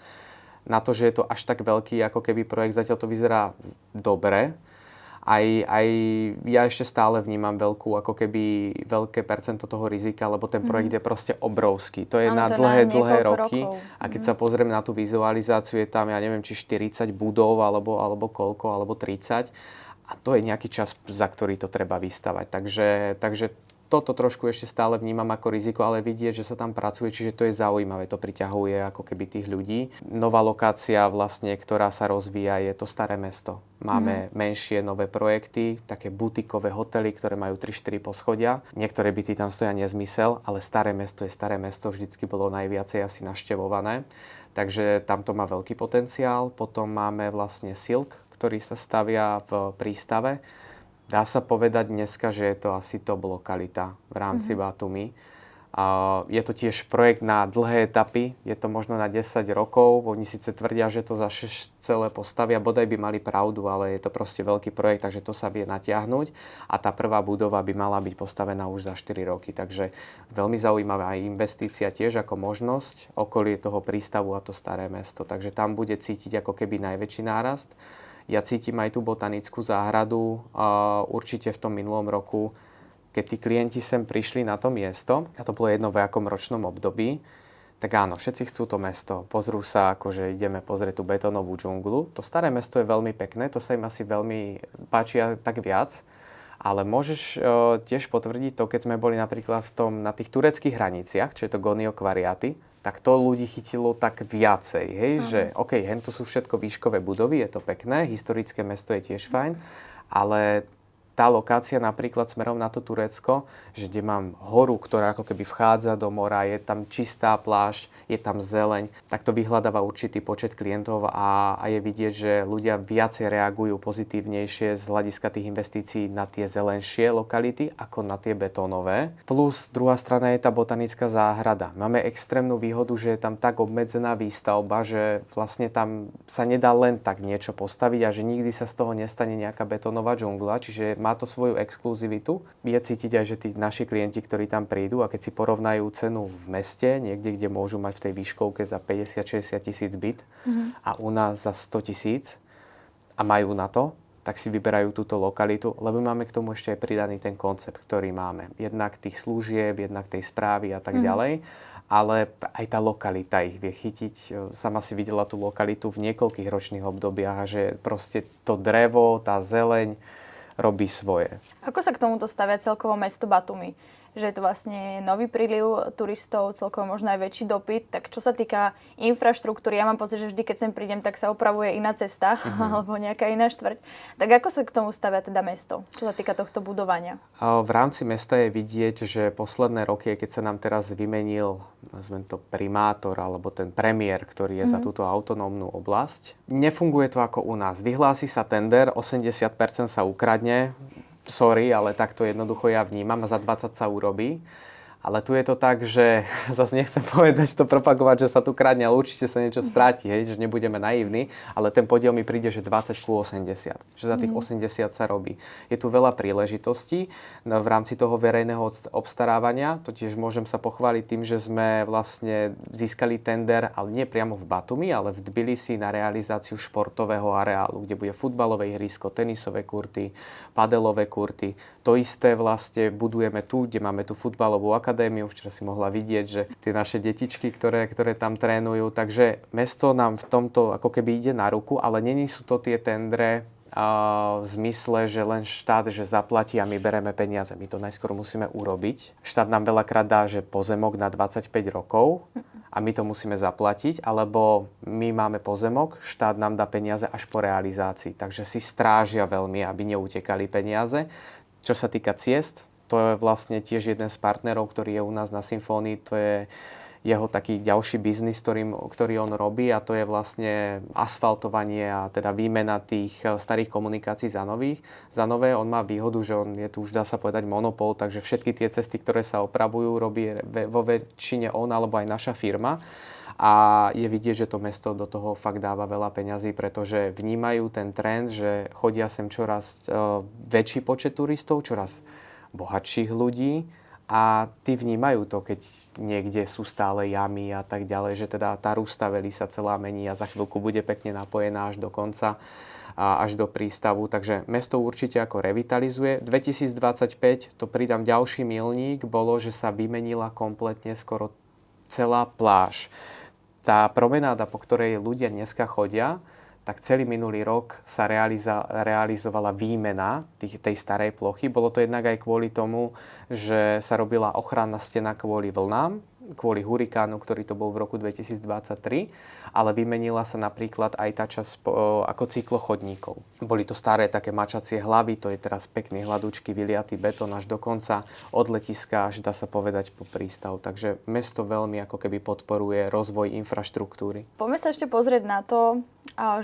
Speaker 1: na to, že je to až tak veľký ako keby projekt, zatiaľ to vyzerá dobre. Aj ja ešte stále vnímam veľké percento toho rizika, lebo ten projekt je proste obrovský. To je na dlhé roky. A keď sa pozriem na tú vizualizáciu, je tam, ja neviem, či 40 budov, alebo koľko, alebo 30. A to je nejaký čas, za ktorý to treba vystavať. Takže toto trošku ešte stále vnímam ako riziko, ale vidieť, že sa tam pracuje, čiže to je zaujímavé, to priťahuje ako keby tých ľudí. Nová lokácia vlastne, ktorá sa rozvíja, je to Staré mesto. Máme menšie nové projekty, také butikové hotely, ktoré majú 3-4 poschodia. Niektoré byty tam stoja nezmysel, ale Staré mesto je Staré mesto, vždycky bolo najviacej asi navštevované. Takže tam to má veľký potenciál. Potom máme vlastne Silk, ktorý sa stavia v prístave. Dá sa povedať dneska, že je to asi top lokalita v rámci Batumi. Je to tiež projekt na dlhé etapy, je to možno na 10 rokov. Oni síce tvrdia, že to za 6 celé postavia, bodaj by mali pravdu, ale je to proste veľký projekt, takže to sa vie natiahnuť. A tá prvá budova by mala byť postavená už za 4 roky. Takže veľmi zaujímavá aj investícia tiež ako možnosť okolie toho prístavu a to Staré mesto. Takže tam bude cítiť ako keby najväčší nárast. Ja cítim aj tú botanickú záhradu. Určite v tom minulom roku, keď tí klienti sem prišli na to miesto, a to bolo jedno v akom ročnom období, tak áno, všetci chcú to mesto. Pozrú sa, akože ideme pozrieť tú betónovú džunglu. To Staré mesto je veľmi pekné, to sa im asi veľmi páči tak viac. Ale môžeš tiež potvrdiť to, keď sme boli napríklad na tých tureckých hraniciach, čo je to Gonio Quarriati, tak to ľudí chytilo tak viacej, hej, že OK, hen to sú všetko výškové budovy, je to pekné, historické mesto je tiež fajn, ale tá lokácia napríklad smerom na to Turecko, že kde mám horu, ktorá ako keby vchádza do mora, je tam čistá plášť, je tam zeleň, tak to vyhľadáva určitý počet klientov a je vidieť, že ľudia viacej reagujú pozitívnejšie z hľadiska tých investícií na tie zelenšie lokality ako na tie betónové. Plus druhá strana je tá botanická záhrada. Máme extrémnu výhodu, že je tam tak obmedzená výstavba, že vlastne tam sa nedá len tak niečo postaviť a že nikdy sa z toho nestane nejaká betónová džungla, čiže má to svoju exkluzivitu. Je cítiť aj, že tí naši klienti, ktorí tam prídu a keď si porovnajú cenu v meste, niekde, kde môžu mať v tej výškovke za 50-60 tisíc byt a u nás za 100 000 a majú na to, tak si vyberajú túto lokalitu, lebo máme k tomu ešte aj pridaný ten koncept, ktorý máme. Jednak tých služieb, jednak tej správy a tak ďalej, ale aj tá lokalita ich vie chytiť. Sama si videla tú lokalitu v niekoľkých ročných obdobiach a že proste to drevo, tá zeleň robí svoje.
Speaker 2: Ako sa k tomuto stavia celkovo mesto Batumi? Že je to vlastne nový príliv turistov, celkovo možno aj väčší dopyt. Tak čo sa týka infraštruktúry, ja mám pocit, že vždy, keď sem prídem, tak sa opravuje iná cesta alebo nejaká iná štvrť. Tak ako sa k tomu stavia teda mesto, čo sa týka tohto budovania?
Speaker 1: V rámci mesta je vidieť, že posledné roky, keď sa nám teraz vymenil, nazvem to primátor alebo ten premiér, ktorý je za túto autonómnu oblasť, nefunguje to ako u nás. Vyhlási sa tender, 80% sa ukradne, sorry, ale takto jednoducho ja vnímam a za 20 sa urobí. Ale tu je to tak, že zase nechcem povedať to propagovať, že sa tu kradne, ale určite sa niečo stráti, hej, že nebudeme naivní, ale ten podiel mi príde, že 20:80, že za tých 80 sa robí. Je tu veľa príležitostí v rámci toho verejného obstarávania, totiž môžem sa pochváliť tým, že sme vlastne získali tender, ale nie priamo v Batumi, ale v Tbilisi na realizáciu športového areálu, kde bude futbalové ihrisko, tenisové kurty, padelové kurty. To isté vlastne budujeme tu, kde máme tu futbalovú akadémiu. Včera si mohla vidieť, že tie naše detičky, ktoré tam trénujú. Takže mesto nám v tomto ako keby ide na ruku, ale není sú to tie tendre v zmysle, že len štát, že zaplatí a my bereme peniaze. My to najskôr musíme urobiť. Štát nám veľakrát dá, že pozemok na 25 rokov a my to musíme zaplatiť, alebo my máme pozemok, štát nám dá peniaze až po realizácii. Takže si strážia veľmi, aby neutekali peniaze. Čo sa týka ciest, to je vlastne tiež jeden z partnerov, ktorý je u nás na Symfónii. To je jeho taký ďalší biznis, ktorý on robí, a to je vlastne asfaltovanie a teda výmena tých starých komunikácií za nové. On má výhodu, že on je tu už, dá sa povedať, monopol, takže všetky tie cesty, ktoré sa opravujú, robí vo väčšine on alebo aj naša firma. A je vidieť, že to mesto do toho fakt dáva veľa peňazí, pretože vnímajú ten trend, že chodia sem čoraz väčší počet turistov, čoraz bohatších ľudí, a tí vnímajú to, keď niekde sú stále jamy a tak ďalej, že teda tá Rustaveli sa celá mení a za chvíľku bude pekne napojená až do konca, až do prístavu. Takže mesto určite ako revitalizuje. 2025, to pridám ďalší milník, bolo, že sa vymenila kompletne skoro celá pláž. Tá promenáda, po ktorej ľudia dneska chodia, tak celý minulý rok sa realizovala výmena tej starej plochy. Bolo to jednak aj kvôli tomu, že sa robila ochranná stena kvôli vlnám, kvôli hurikánu, ktorý to bol v roku 2023, ale vymenila sa napríklad aj tá časť ako cyklochodníkov. Boli to staré také mačacie hlavy, to je teraz pekný hladúčky vyliatý betón až do konca, od letiska až, dá sa povedať, po prístav. Takže mesto veľmi ako keby podporuje rozvoj infraštruktúry.
Speaker 2: Poďme sa ešte pozrieť na to,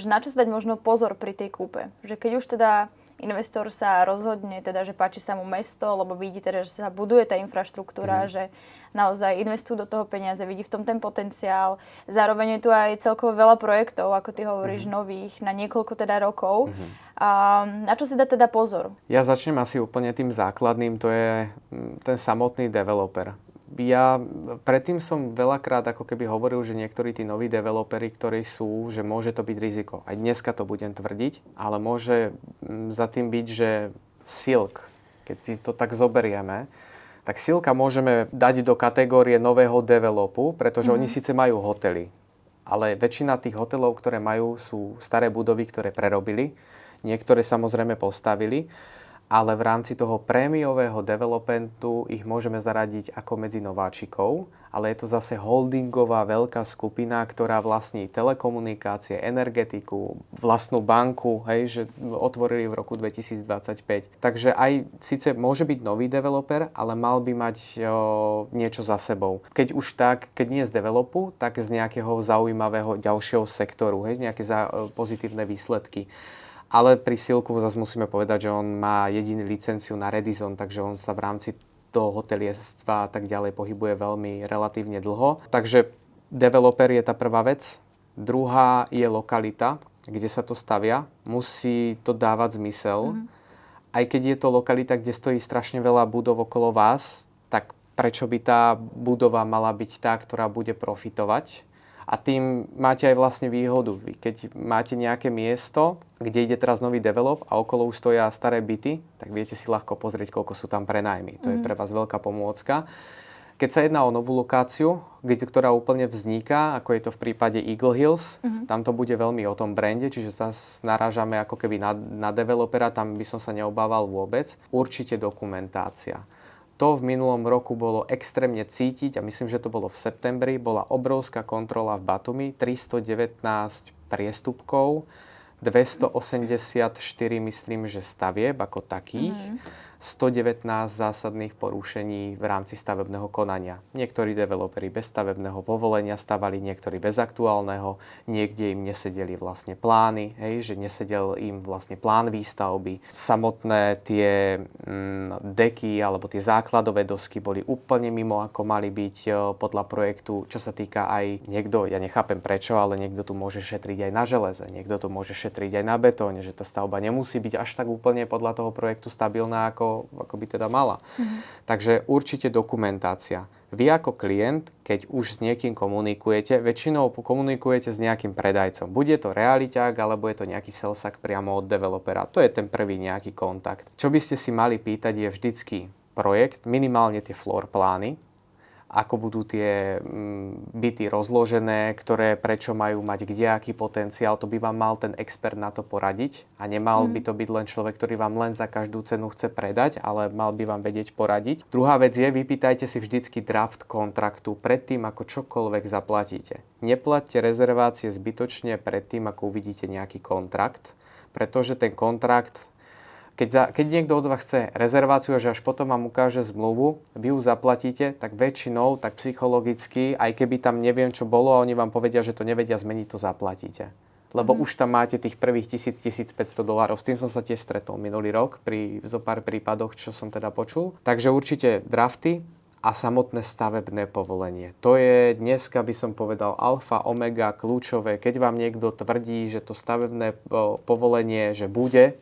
Speaker 2: že na čo sa dať možno pozor pri tej kúpe. Že keď už teda investor sa rozhodne, teda, že páči sa mu mesto, lebo vidí teda, že sa buduje tá infraštruktúra, že naozaj investujú do toho peniaze, vidí v tom ten potenciál. Zároveň je tu aj celkovo veľa projektov, ako ty hovoríš, nových, na niekoľko teda rokov. A na čo si dá teda pozor? Ja
Speaker 1: začnem asi úplne tým základným, to je ten samotný developer. Ja predtým som veľakrát ako keby hovoril, že niektorí tí noví developeri, ktorí sú, že môže to byť riziko. Aj dneska to budem tvrdiť, ale môže za tým byť, že Silk, keď si to tak zoberieme, tak Silka môžeme dať do kategórie nového developu, pretože oni síce majú hotely, ale väčšina tých hotelov, ktoré majú, sú staré budovy, ktoré prerobili, niektoré samozrejme postavili, ale v rámci toho prémiového developmentu ich môžeme zaradiť ako medzi nováčikov, ale je to zase holdingová veľká skupina, ktorá vlastní telekomunikácie, energetiku, vlastnú banku, hej, že otvorili v roku 2025. Takže aj síce môže byť nový developer, ale mal by mať niečo za sebou. Keď už tak, keď nie z developu, tak z nejakého zaujímavého ďalšieho sektoru, hej, nejaké pozitívne výsledky. Ale pri Silku zase musíme povedať, že on má jediný licenciu na Redison, takže on sa v rámci toho hotelierstva a tak ďalej pohybuje veľmi relatívne dlho. Takže developer je tá prvá vec. Druhá je lokalita, kde sa to stavia. Musí to dávať zmysel. Aj keď je to lokalita, kde stojí strašne veľa budov okolo vás, tak prečo by tá budova mala byť tá, ktorá bude profitovať? A tým máte aj vlastne výhodu. Vy keď máte nejaké miesto, kde ide teraz nový develop a okolo už stoja staré byty, tak viete si ľahko pozrieť, koľko sú tam prenajmy. To je pre vás veľká pomôcka. Keď sa jedná o novú lokáciu, ktorá úplne vzniká, ako je to v prípade Eagle Hills, tam to bude veľmi o tom brande, čiže zase narážame ako keby na developera, tam by som sa neobával vôbec. Určite dokumentácia. To v minulom roku bolo extrémne cítiť a myslím, že to bolo v septembri. Bola obrovská kontrola v Batumi, 319 priestupkov, 284 myslím, že stavieb ako takých. 119 zásadných porušení v rámci stavebného konania. Niektorí developeri bez stavebného povolenia stavali, niektorí bez aktuálneho, niekde im nesedeli vlastne plány, že nesedel im vlastne plán výstavby. Samotné tie deky alebo tie základové dosky boli úplne mimo, ako mali byť podľa projektu, čo sa týka aj niekto, ja nechápem prečo, ale niekto tu môže šetriť aj na železe, niekto tu môže šetriť aj na betóne, že tá stavba nemusí byť až tak úplne podľa toho projektu stabilná, ako by teda mala. Takže určite dokumentácia. Vy ako klient, keď už s niekým komunikujete, väčšinou komunikujete s nejakým predajcom. Bude to realiťák, alebo je to nejaký salesak priamo od developera. To je ten prvý nejaký kontakt. Čo by ste si mali pýtať je vždycky projekt, minimálne tie floor plány, ako budú tie byty rozložené, ktoré prečo majú mať kde aký potenciál, to by vám mal ten expert na to poradiť a nemal by to byť len človek, ktorý vám len za každú cenu chce predať, ale mal by vám vedieť poradiť. Druhá vec je, vypýtajte si vždycky draft kontraktu predtým, ako čokoľvek zaplatíte. Neplaťte rezervácie zbytočne predtým, ako uvidíte nejaký kontrakt, pretože ten kontrakt keď niekto od vás chce rezerváciu, že až potom vám ukáže zmluvu, vy ju zaplatíte, tak väčšinou, tak psychologicky, aj keby tam neviem, čo bolo a oni vám povedia, že to nevedia zmeniť, to zaplatíte. Lebo už tam máte tých prvých $1,500 S tým som sa tiež stretol minulý rok pri zo pár prípadoch, čo som teda počul. Takže určite drafty a samotné stavebné povolenie. To je dneska, by som povedal, alfa, omega, kľúčové. Keď vám niekto tvrdí, že to stavebné povolenie, že bude,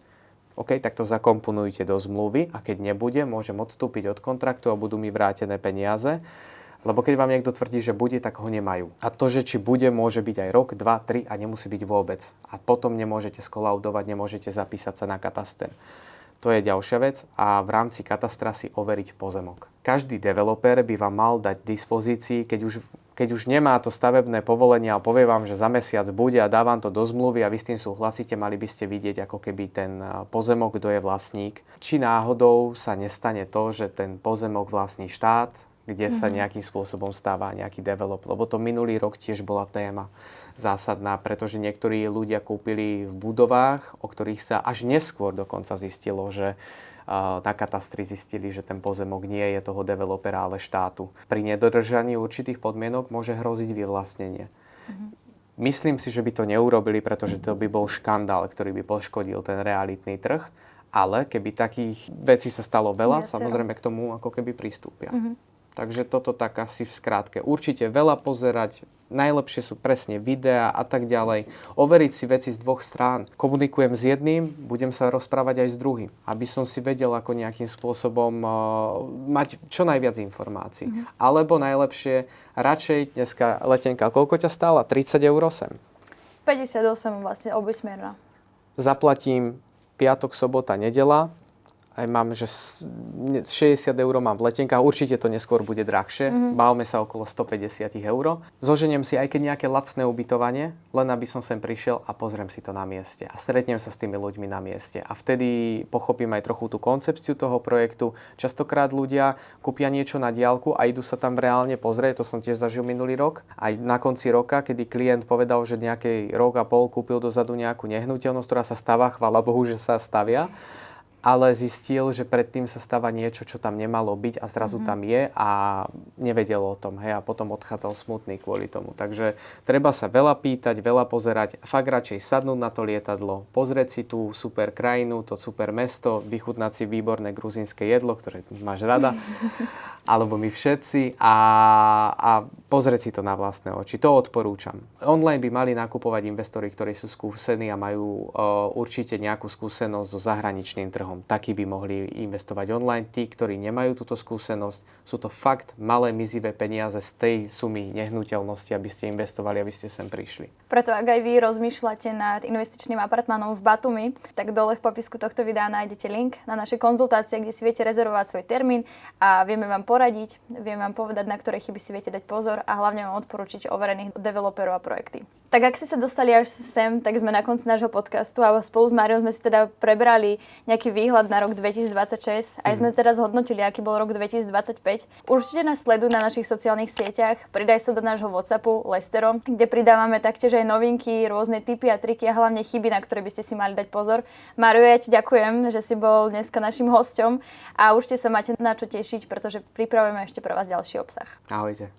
Speaker 1: OK, tak to zakomponujte do zmluvy a keď nebude, môžem odstúpiť od kontraktu a budú mi vrátené peniaze. Lebo keď vám niekto tvrdí, že bude, tak ho nemajú. A to, že či bude, môže byť aj rok, 2, 3 a nemusí byť vôbec. A potom nemôžete skolaudovať, nemôžete zapísať sa na kataster. To je ďalšia vec a v rámci katastra si overiť pozemok. Každý developer by vám mal dať dispozícii, keď už nemá to stavebné povolenie a povie vám, že za mesiac bude a dá vám to do zmluvy a vy s tým súhlasíte, mali by ste vidieť ako keby ten pozemok, kto je vlastník. Či náhodou sa nestane to, že ten pozemok vlastní štát, kde sa nejakým spôsobom stáva nejaký develop. Lebo to minulý rok tiež bola téma zásadná, pretože niektorí ľudia kúpili v budovách, o ktorých sa až neskôr dokonca zistilo, že na katastri zistili, že ten pozemok nie je toho developera, ale štátu. Pri nedodržaní určitých podmienok môže hroziť vyvlastnenie. Myslím si, že by to neurobili, pretože to by bol škandál, ktorý by poškodil ten realitný trh. Ale keby takých vecí sa stalo veľa, samozrejme k tomu ako keby pristúpia. Takže toto tak asi v skrátke. Určite veľa pozerať, najlepšie sú presne videá a tak ďalej. Overiť si veci z dvoch strán. Komunikujem s jedným, budem sa rozprávať aj s druhým. Aby som si vedel, ako nejakým spôsobom mať čo najviac informácií. Alebo najlepšie, radšej dneska letenka, koľko ťa stála? 30 € sem?
Speaker 2: 58 vlastne obojsmerná.
Speaker 1: Zaplatím piatok, sobota, nedeľa. Aj mám, že 60 € mám v letenkách, určite to neskôr bude drahšie. Bávame sa okolo 150 €. Zoženiem si aj keď nejaké lacné ubytovanie, len aby som sem prišiel a pozriem si to na mieste. A stretnem sa s tými ľuďmi na mieste. A vtedy pochopím aj trochu tú koncepciu toho projektu. Častokrát ľudia kúpia niečo na diaľku a idú sa tam reálne pozrieť. To som tiež zažil minulý rok. Aj na konci roka, kedy klient povedal, že nejaký rok a pol kúpil dozadu nejakú nehnuteľnosť, ktorá sa stavá, chvála Bohu, že sa stavia. Ale zistil, že predtým sa stáva niečo, čo tam nemalo byť a zrazu tam je a nevedel o tom. Hej, a potom odchádzal smutný kvôli tomu. Takže treba sa veľa pýtať, veľa pozerať. Fakt radšej sadnúť na to lietadlo, pozrieť si tú super krajinu, to super mesto, vychutnať si výborné gruzínske jedlo, ktoré máš rada. alebo my všetci a pozrieť si to na vlastné oči. To odporúčam. Online by mali nakupovať investori, ktorí sú skúsení a majú určite nejakú skúsenosť so zahraničným trhom. Takí by mohli investovať online. Tí, ktorí nemajú túto skúsenosť, sú to fakt malé mizivé peniaze z tej sumy nehnuteľnosti, aby ste investovali, aby ste sem prišli.
Speaker 2: Preto ak aj vy rozmýšľate nad investičným apartmánom v Batumi, tak dole v popisku tohto videa nájdete link na naše konzultácie, kde si viete rezervovať svoj termín a vieme vám poradiť, vieme vám povedať, na ktoré chyby si viete dať pozor a hlavne vám odporučiť overených developerov a projekty. Tak ak ste sa dostali až sem, tak sme na konci nášho podcastu a spolu s Máriou sme si teda prebrali nejaký výhľad na rok 2026. Aj sme teda zhodnotili, aký bol rok 2025. Určite nás sleduj na našich sociálnych sieťach, pridaj sa do nášho WhatsAppu Lestero, kde pridávame taktiež aj novinky, rôzne tipy a triky a hlavne chyby, na ktoré by ste si mali dať pozor. Mário, ja ti ďakujem, že si bol dneska našim hosťom a určite sa máte na čo tešiť, pretože pripravujeme ešte pre vás ďalší obsah.
Speaker 1: Ahojte.